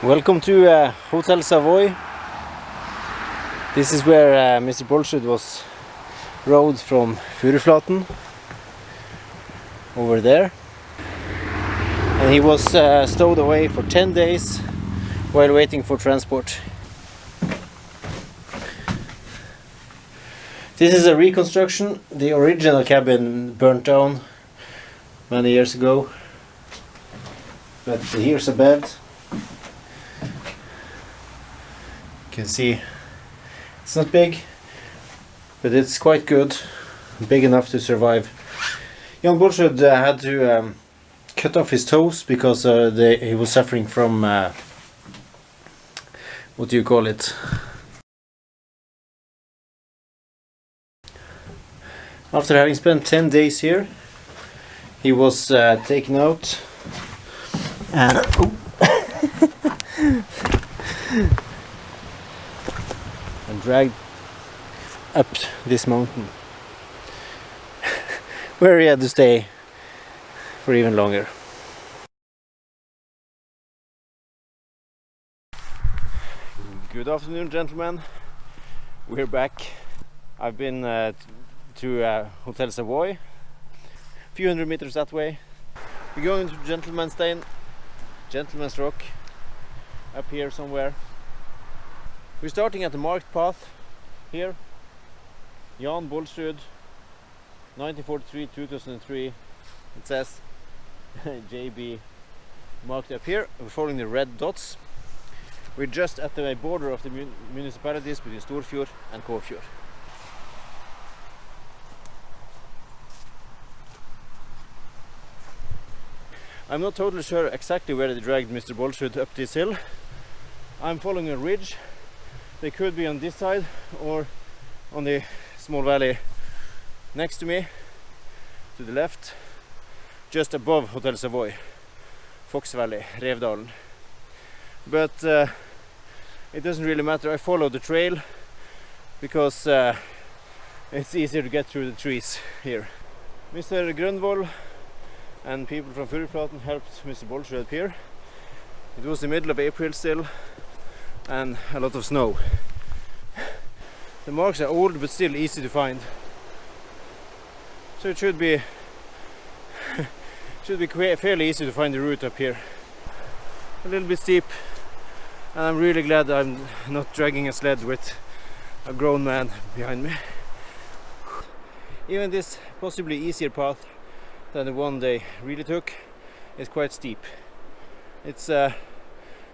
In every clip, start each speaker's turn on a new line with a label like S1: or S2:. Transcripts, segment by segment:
S1: Welcome to Hotell Savoy. This is where Mr. Baalsrud was rowed from Furuflaten over there, and he was stowed away for 10 days while waiting for transport. This is a reconstruction. The original cabin burnt down many years ago, but here's a bed. You can see it's not big, but it's quite good, big enough to survive. Jan Baalsrud had to cut off his toes because he was suffering from what do you call it? After having spent 10 days here, he was taken out and and dragged up this mountain where he had to stay for even longer. Good afternoon, gentlemen. We're back. I've been to Hotell Savoy, a few hundred meters that way. We're going to Gentleman's Rock, up here somewhere. We're starting at the marked path here. Jan Baalsrud, 1943-2003. It says JB marked up here. We're following the red dots. We're just at the border of the municipalities between Storfjord and Kåfjord. I'm not totally sure exactly where they dragged Mr. Baalsrud up this hill. I'm following a ridge. They could be on this side or on the small valley next to me, to the left, just above Hotell Savoy, Fox Valley, Revdalen. But it doesn't really matter. I follow the trail because it's easier to get through the trees here. Mr. Grønvoll and people from Furuflaten helped Mr. Baalsrud up here. It was the middle of April still, and a lot of snow. The marks are old but still easy to find, so it should be fairly easy to find the route up here. A little bit steep, and I'm really glad I'm not dragging a sled with a grown man behind me. Even this possibly easier path than the one they really took is quite steep. It's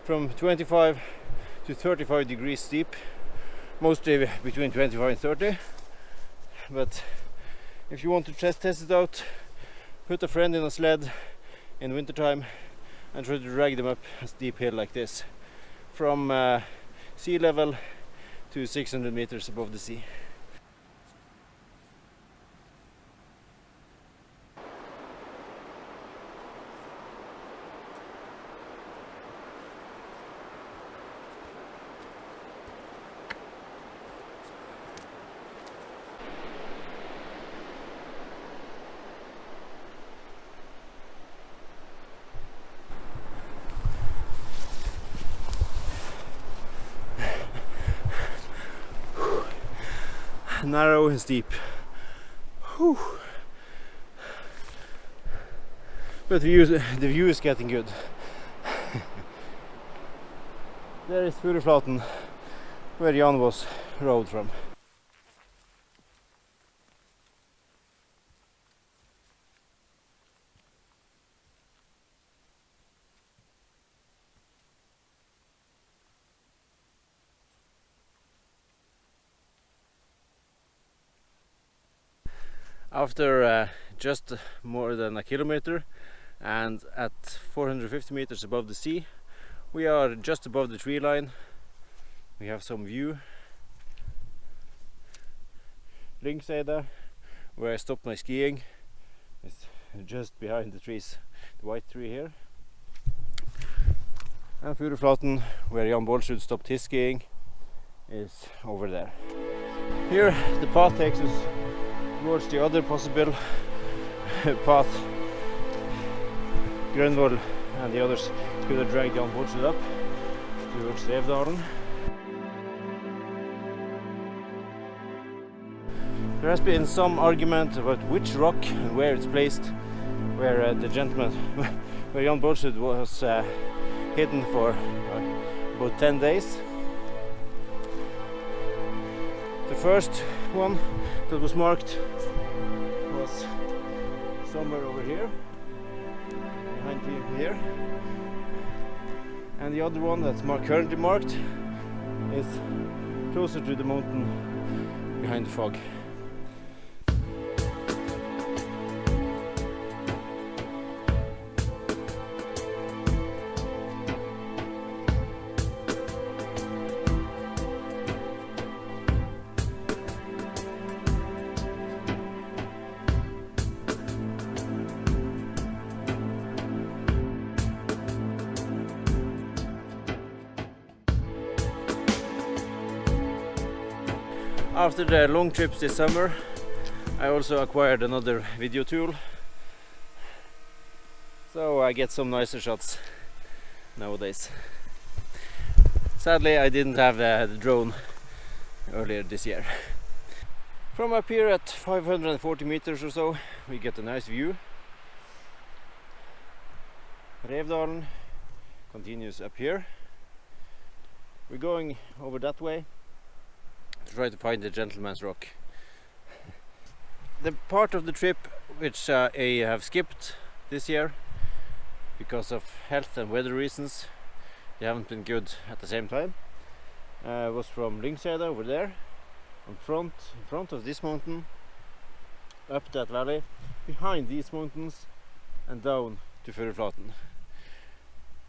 S1: from 25 to 35 degrees steep, mostly between 25 and 30. But if you want to test it out, put a friend in a sled in wintertime and try to drag them up a steep hill like this, from sea level to 600 meters above the sea. Narrow and steep. Whew. But the view is getting good. There is Furuflaten, where Jan was rowed from. After just more than a kilometer and at 450 meters above the sea, we are just above the tree line. We have some view. Lyngseidet, where I stopped my skiing, is just behind the trees, the white tree here. And Furuflaten, where Jan Baalsrud stopped his skiing, is over there. Here the path takes us towards the other possible path. Grønvoll and the others could have dragged Jan Baalsrud up, towards Revdalen. There has been some argument about which rock and where it's placed, where the gentleman, where Jan Baalsrud was hidden for about 10 days. The first one that was marked was somewhere over here, behind here, and the other one that's currently marked is closer to the mountain behind the fog. After the long trips this summer, I also acquired another video tool, so I get some nicer shots nowadays. Sadly, I didn't have the drone earlier this year. From up here at 540 meters or so, we get a nice view. Revdalen continues up here. We're going over that way to try to find the Gentleman's Rock. The part of the trip which I have skipped this year because of health and weather reasons, they haven't been good at the same time, was from Lyngseidet over there, in front of this mountain, up that valley, behind these mountains, and down to Furuflaten.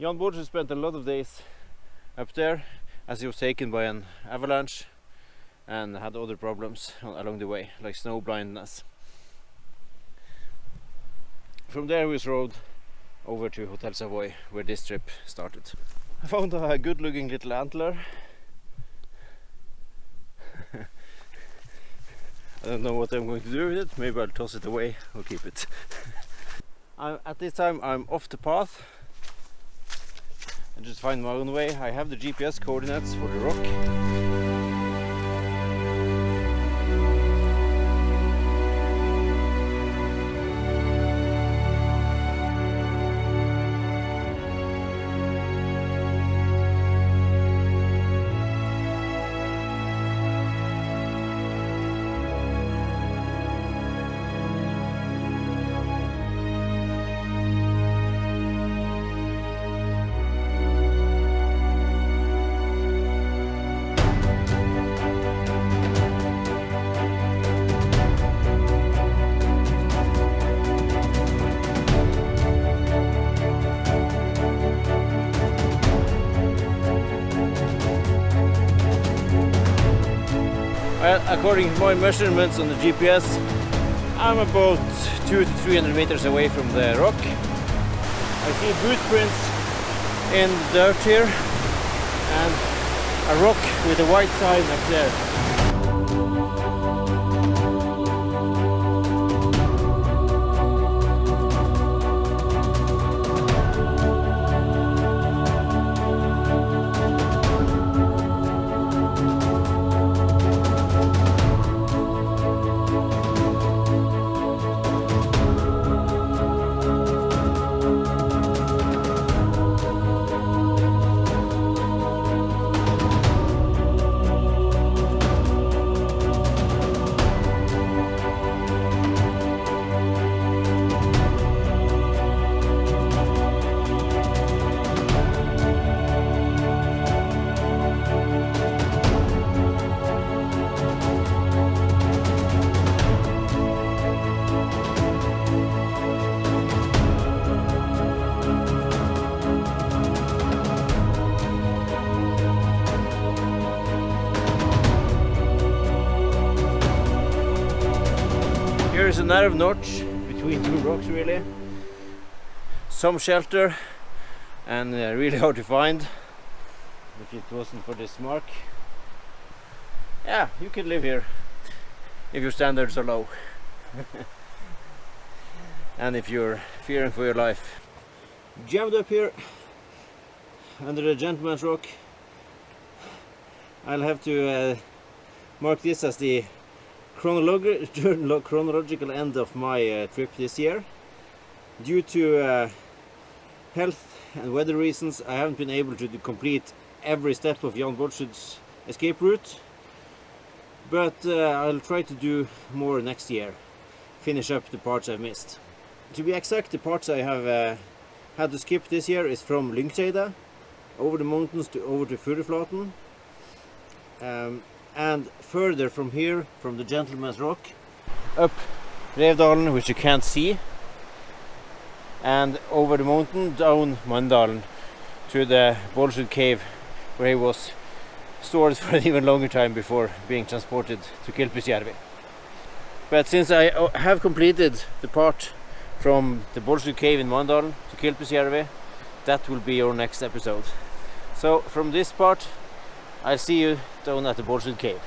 S1: Jan Baalsrud spent a lot of days up there as he was taken by an avalanche and had other problems along the way, like snow blindness. From there we rode over to Hotell Savoy, where this trip started. I found a good looking little antler. I don't know what I'm going to do with it. Maybe I'll toss it away or keep it. At this time I'm off the path and just find my own way. I have the GPS coordinates for the rock. According to my measurements on the GPS, I'm about 200 to 300 meters away from the rock. I see boot prints in the dirt here and a rock with a white sign up there. Here is a narrow notch between two rocks, really. Some shelter and really hard to find if it wasn't for this mark. Yeah, you can live here if your standards are low and if you're fearing for your life. Jammed up here under the Gentleman's Rock I'll have to mark this as the chronological end of my trip this year. Due to health and weather reasons, I haven't been able to complete every step of Jan Baalsrud's escape route, but I'll try to do more next year, finish up the parts I've missed. To be exact, the parts I have had to skip this year is from Lyngsteidet, over the mountains over to Furuflaten, and further from here, from the Gentleman's Rock, up Revdalen, which you can't see, and over the mountain down Mandalen to the Baalsrud cave, where he was stored for an even longer time before being transported to Kilpisjärvi. But since I have completed the part from the Baalsrud cave in Mandalen to Kilpisjärvi, that will be your next episode. So from this part, I'll see you down at the Baalsrud cave.